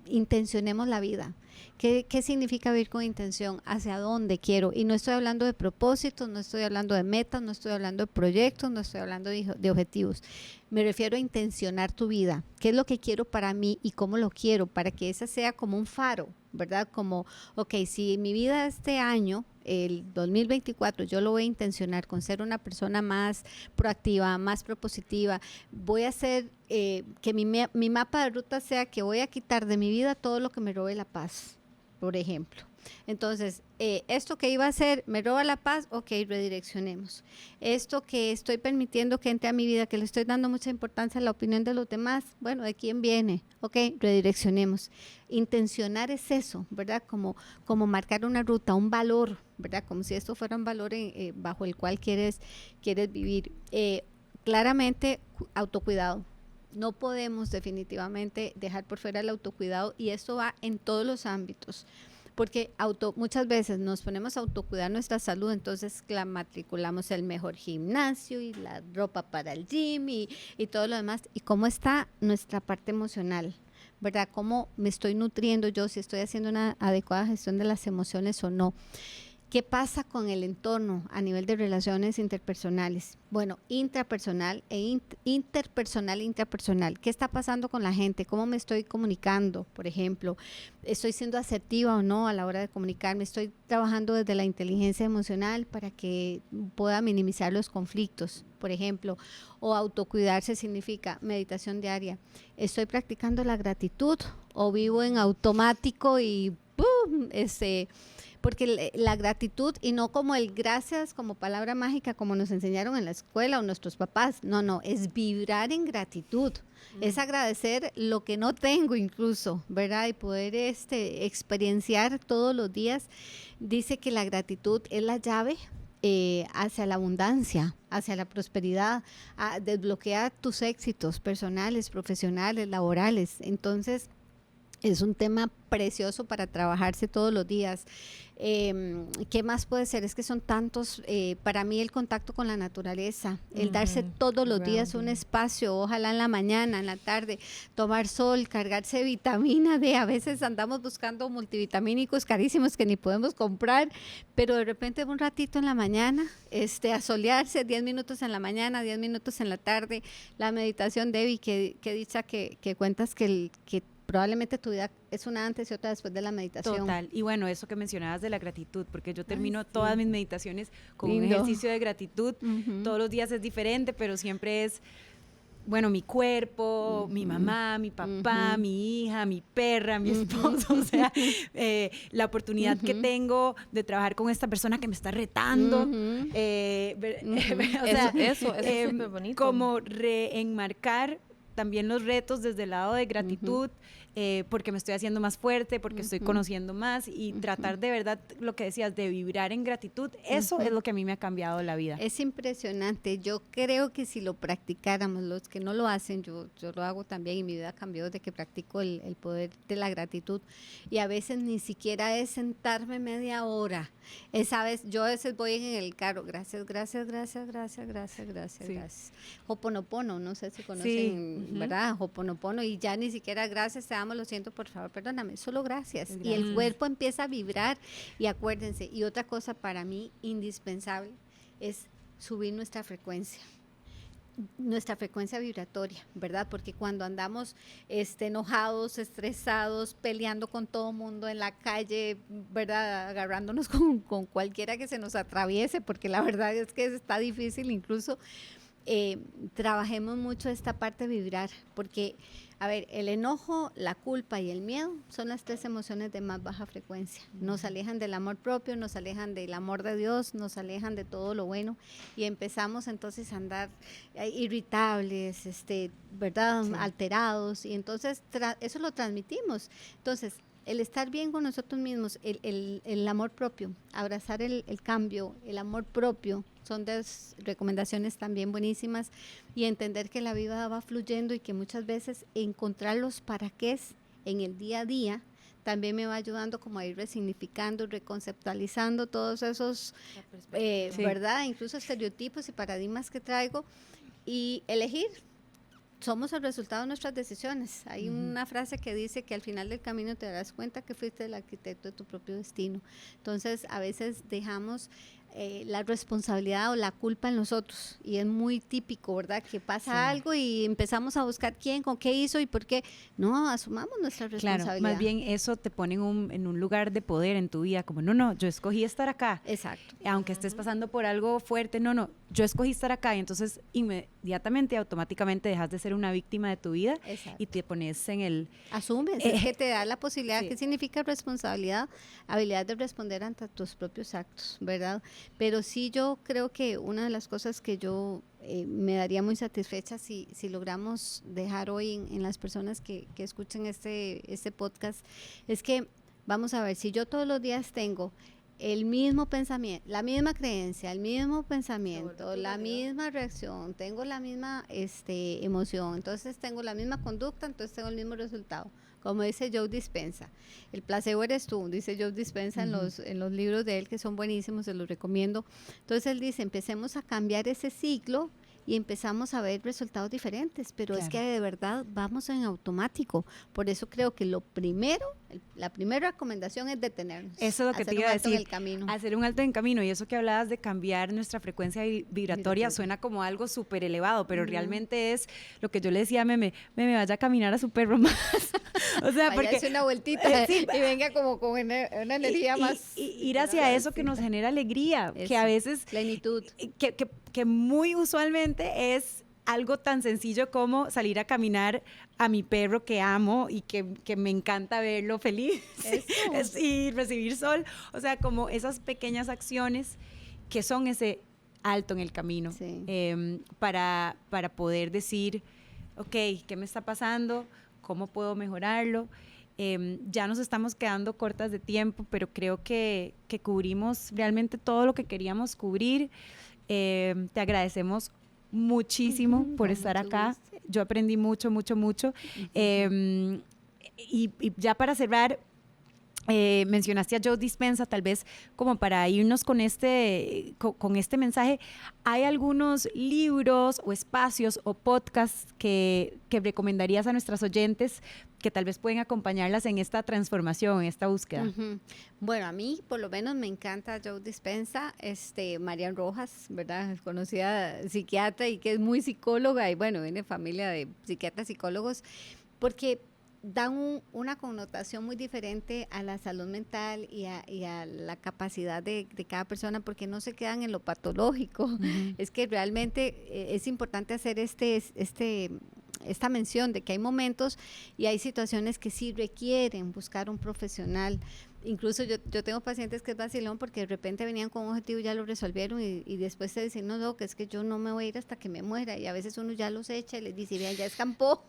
Intencionemos la vida. ¿Qué significa vivir con intención? ¿Hacia dónde quiero? Y no estoy hablando de propósitos, no estoy hablando de metas, no estoy hablando de proyectos, no estoy hablando de objetivos. Me refiero a intencionar tu vida. ¿Qué es lo que quiero para mí y cómo lo quiero? Para que esa sea como un faro, ¿verdad? Como, ok, si mi vida este año, el 2024, yo lo voy a intencionar con ser una persona más proactiva, más propositiva. Voy a hacer que mi mapa de ruta sea que voy a quitar de mi vida todo lo que me robe la paz, por ejemplo. Entonces, esto que iba a hacer me roba la paz, ok, redireccionemos. Esto que estoy permitiendo que entre a mi vida, que le estoy dando mucha importancia a la opinión de los demás, bueno, ¿de quién viene? Ok, redireccionemos. Intencionar es eso, ¿verdad? Como marcar una ruta, un valor, ¿verdad? Como si esto fuera un valor bajo el cual quieres vivir. Claramente, autocuidado. No podemos definitivamente dejar por fuera el autocuidado y esto va en todos los ámbitos. Porque muchas veces nos ponemos a autocuidar nuestra salud, entonces matriculamos el mejor gimnasio y la ropa para el gym y todo lo demás. ¿Y cómo está nuestra parte emocional? ¿Verdad? ¿Cómo me estoy nutriendo yo? Si estoy haciendo una adecuada gestión de las emociones o no. ¿Qué pasa con el entorno a nivel de relaciones interpersonales? Bueno, intrapersonal e intrapersonal. ¿Qué está pasando con la gente? ¿Cómo me estoy comunicando? Por ejemplo, ¿estoy siendo asertiva o no a la hora de comunicarme? ¿Estoy trabajando desde la inteligencia emocional para que pueda minimizar los conflictos? Por ejemplo, o autocuidarse significa meditación diaria. ¿Estoy practicando la gratitud o vivo en automático y ¡pum! Porque la gratitud, y no como el gracias como palabra mágica como nos enseñaron en la escuela o nuestros papás, no, es vibrar en gratitud, es agradecer lo que no tengo incluso, ¿verdad? Y poder experienciar todos los días. Dice que la gratitud es la llave hacia la abundancia, hacia la prosperidad, a desbloquear tus éxitos personales, profesionales, laborales. Entonces, es un tema precioso para trabajarse todos los días. ¿Qué más puede ser? Es que son tantos, para mí el contacto con la naturaleza, el darse todos los días un espacio, ojalá en la mañana, en la tarde, tomar sol, cargarse de vitamina D. A veces andamos buscando multivitamínicos carísimos que ni podemos comprar, pero de repente un ratito en la mañana, a solearse, 10 minutos en la mañana, 10 minutos en la tarde, la meditación, Debbie, que dicha que cuentas que probablemente tu vida es una antes y otra después de la meditación. Total. Y bueno, eso que mencionabas de la gratitud, porque yo termino todas mis meditaciones con un ejercicio de gratitud. Todos los días es diferente, pero siempre es, bueno, mi cuerpo, mi mamá, mi papá, mi hija, mi perra, mi esposo, o sea, la oportunidad que tengo de trabajar con esta persona que me está retando. O sea, eso es súper bonito. Como reenmarcar también los retos desde el lado de gratitud, porque me estoy haciendo más fuerte, porque estoy conociendo más y tratar de verdad, lo que decías, de vibrar en gratitud, eso es lo que a mí me ha cambiado la vida. Es impresionante. Yo creo que si lo practicáramos, los que no lo hacen, yo lo hago también y mi vida cambió desde que practico el poder de la gratitud y a veces ni siquiera es sentarme media hora. Yo a veces voy en el carro, gracias. Ho'oponopono, no sé si conocen, ¿verdad? Ho'oponopono, y ya ni siquiera gracias, te amo, lo siento, por favor, perdóname, solo gracias. Y el cuerpo empieza a vibrar y acuérdense, y otra cosa para mí indispensable es subir nuestra frecuencia vibratoria, ¿verdad? Porque cuando andamos enojados, estresados, peleando con todo mundo en la calle, ¿verdad? Agarrándonos con cualquiera que se nos atraviese, porque la verdad es que está difícil incluso. trabajemos mucho esta parte de vibrar, porque, a ver, el enojo, la culpa y el miedo son las 3 emociones de más baja frecuencia. Nos alejan del amor propio, nos alejan del amor de Dios, nos alejan de todo lo bueno y empezamos entonces a andar irritables, ¿verdad? Sí. Alterados, y entonces eso lo transmitimos. Entonces, el estar bien con nosotros mismos, el amor propio, abrazar el cambio, el amor propio, son 2 recomendaciones también buenísimas, y entender que la vida va fluyendo y que muchas veces encontrar los para qué en el día a día también me va ayudando como a ir resignificando, reconceptualizando todos esos, ¿verdad? Incluso estereotipos y paradigmas que traigo, y elegir. Somos el resultado de nuestras decisiones. Hay una frase que dice que al final del camino te darás cuenta que fuiste el arquitecto de tu propio destino. Entonces, a veces dejamos la responsabilidad o la culpa en nosotros, y es muy típico, ¿verdad? Que pasa algo y empezamos a buscar quién, con qué hizo y por qué. No, asumamos nuestra responsabilidad. Claro, más bien eso te pone en un lugar de poder en tu vida, como no, yo escogí estar acá. Exacto. Aunque estés pasando por algo fuerte, no, yo escogí estar acá, y entonces inmediatamente, automáticamente dejas de ser una víctima de tu vida. Exacto. Y te pones en el... Asumes, es que te da la posibilidad. ¿Qué significa responsabilidad? Habilidad de responder ante tus propios actos, ¿verdad? Pero sí, yo creo que una de las cosas que yo me daría muy satisfecha si logramos dejar hoy en las personas que escuchen este podcast, es que, vamos a ver, si yo todos los días tengo el mismo pensamiento, la misma creencia, el mismo pensamiento, la misma reacción, tengo la misma emoción, entonces tengo la misma conducta, entonces tengo el mismo resultado. Como dice Joe Dispenza, el placebo eres tú, dice Joe Dispenza en los libros de él, que son buenísimos, se los recomiendo. Entonces él dice, empecemos a cambiar ese ciclo y empezamos a ver resultados diferentes, pero es que de verdad vamos en automático. Por eso creo que lo primero, la primera recomendación es detenernos. Eso es lo que te iba a decir, hacer un alto en el camino. Y eso que hablabas de cambiar nuestra frecuencia vibratoria suena como algo súper elevado, pero realmente es lo que yo le decía a Meme, vaya a caminar a su perro más. O sea, porque hace una vueltita y venga como con una energía más. Ir hacia eso que nos genera alegría, eso, que a veces... Plenitud. Que muy usualmente es algo tan sencillo como salir a caminar a mi perro que amo y que me encanta verlo feliz y recibir sol. O sea, como esas pequeñas acciones que son ese alto en el camino, para poder decir, ok, ¿qué me está pasando? ¿Cómo puedo mejorarlo? Ya nos estamos quedando cortas de tiempo, pero creo que cubrimos realmente todo lo que queríamos cubrir. Te agradecemos muchísimo por estar acá. Gusto. Yo aprendí mucho. Y ya para cerrar, mencionaste a Joe Dispenza, tal vez como para irnos con este mensaje. ¿Hay algunos libros o espacios o podcasts que recomendarías a nuestras oyentes que tal vez pueden acompañarlas en esta transformación, en esta búsqueda? Bueno, a mí por lo menos me encanta Joe Dispenza, Marian Rojas, ¿verdad? Conocida psiquiatra y que es muy psicóloga, y bueno, viene familia de psiquiatras psicólogos, porque dan una connotación muy diferente a la salud mental y a la capacidad de cada persona, porque no se quedan en lo patológico. Es que realmente es importante hacer esta mención de que hay momentos y hay situaciones que sí requieren buscar un profesional. Incluso yo tengo pacientes que es vacilón porque de repente venían con un objetivo y ya lo resolvieron y después te dicen, no, que es que yo no me voy a ir hasta que me muera, y a veces uno ya los echa y les dice, vean, ya escampó,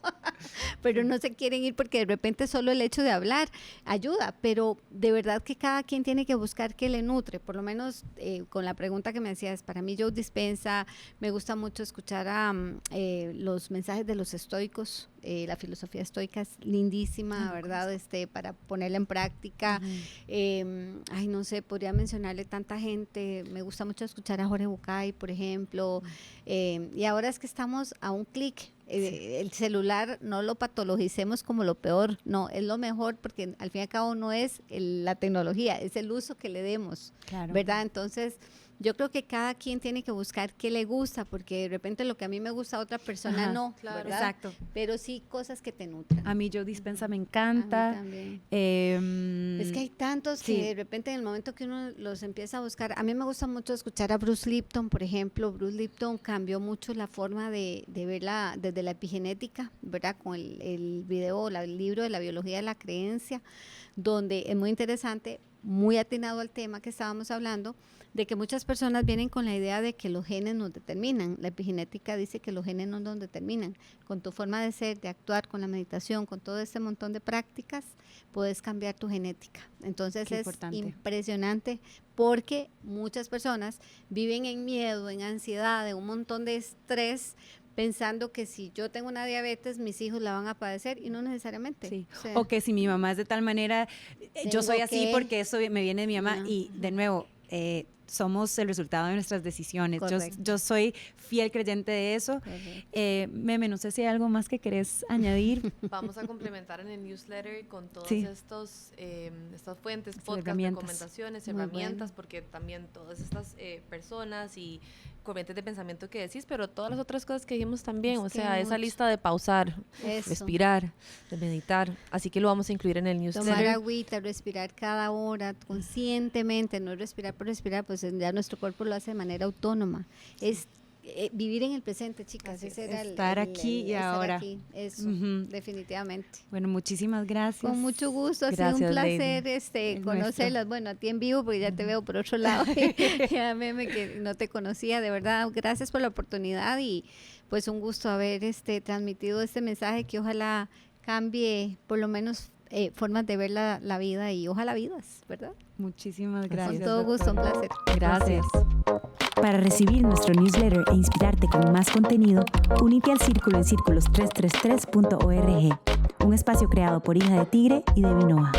pero no se quieren ir porque de repente solo el hecho de hablar ayuda, pero de verdad que cada quien tiene que buscar qué le nutre. Por lo menos con la pregunta que me hacías, para mí Joe Dispenza, me gusta mucho escuchar a los mensajes de los estoicos. La filosofía estoica es lindísima, ¿verdad? Para ponerla en práctica. No sé, podría mencionarle tanta gente. Me gusta mucho escuchar a Jorge Bucay, por ejemplo. Y ahora es que estamos a un clic. El celular no lo patologicemos como lo peor, no, es lo mejor, porque al fin y al cabo no es la tecnología, es el uso que le demos, ¿verdad? Entonces, yo creo que cada quien tiene que buscar qué le gusta, porque de repente lo que a mí me gusta a otra persona no, ¿verdad? Exacto. Pero sí cosas que te nutran. A mí Joe Dispenza me encanta. A mí también. Es que hay tantos Sí. que de repente en el momento que uno los empieza a buscar, a mí me gusta mucho escuchar a Bruce Lipton, por ejemplo. Bruce Lipton cambió mucho la forma de verla desde la epigenética, ¿verdad? Con el video, el libro de la biología de la creencia, donde es muy interesante, muy atinado al tema que estábamos hablando, de que muchas personas vienen con la idea de que los genes nos determinan. La epigenética dice que los genes no nos determinan. Con tu forma de ser, de actuar, con la meditación, con todo este montón de prácticas, puedes cambiar tu genética. Entonces Qué es importante. impresionante porque muchas personas viven en miedo, en ansiedad, en un montón de estrés, pensando que si yo tengo una diabetes, mis hijos la van a padecer y no necesariamente. Sí. O sea, O que si mi mamá es de tal manera, yo soy Tengo así que- porque eso me viene de mi mamá. No. Y de nuevo, somos el resultado de nuestras decisiones. Correcto. Yo soy fiel creyente de eso. Correcto. Meme, no sé si hay algo más que querés añadir. Vamos a complementar en el newsletter con todas Sí. estas fuentes, Estas podcasts, herramientas. recomendaciones, Muy herramientas, bueno. porque también todas estas personas y corrientes de pensamiento que decís, pero todas las otras cosas que dijimos también, Es o que sea, hay esa mucho. lista de pausar, Eso. respirar, de meditar, así que lo vamos a incluir en el Tomar newsletter. agüita, respirar cada hora conscientemente, no respirar por respirar, pues ya nuestro cuerpo lo hace de manera autónoma. Es vivir en el presente, chicas. Así es, Ese era estar aquí y estar ahora. aquí. Eso, Ujú. definitivamente. Bueno, muchísimas gracias. Con mucho gusto, ha sido Gracias, un placer El conocerlas. Bueno, a ti en vivo, porque ya te veo por otro lado. Ya Meme, que no te conocía, de verdad. Gracias por la oportunidad y pues un gusto haber transmitido este mensaje que ojalá cambie por lo menos formas de ver la vida y ojalá vidas, ¿verdad? Muchísimas Con gracias. todo gusto, un placer. Gracias. Para recibir nuestro newsletter e inspirarte con más contenido, únete al círculo en círculos333.org, un espacio creado por Hija de Tigre y de Vinoa.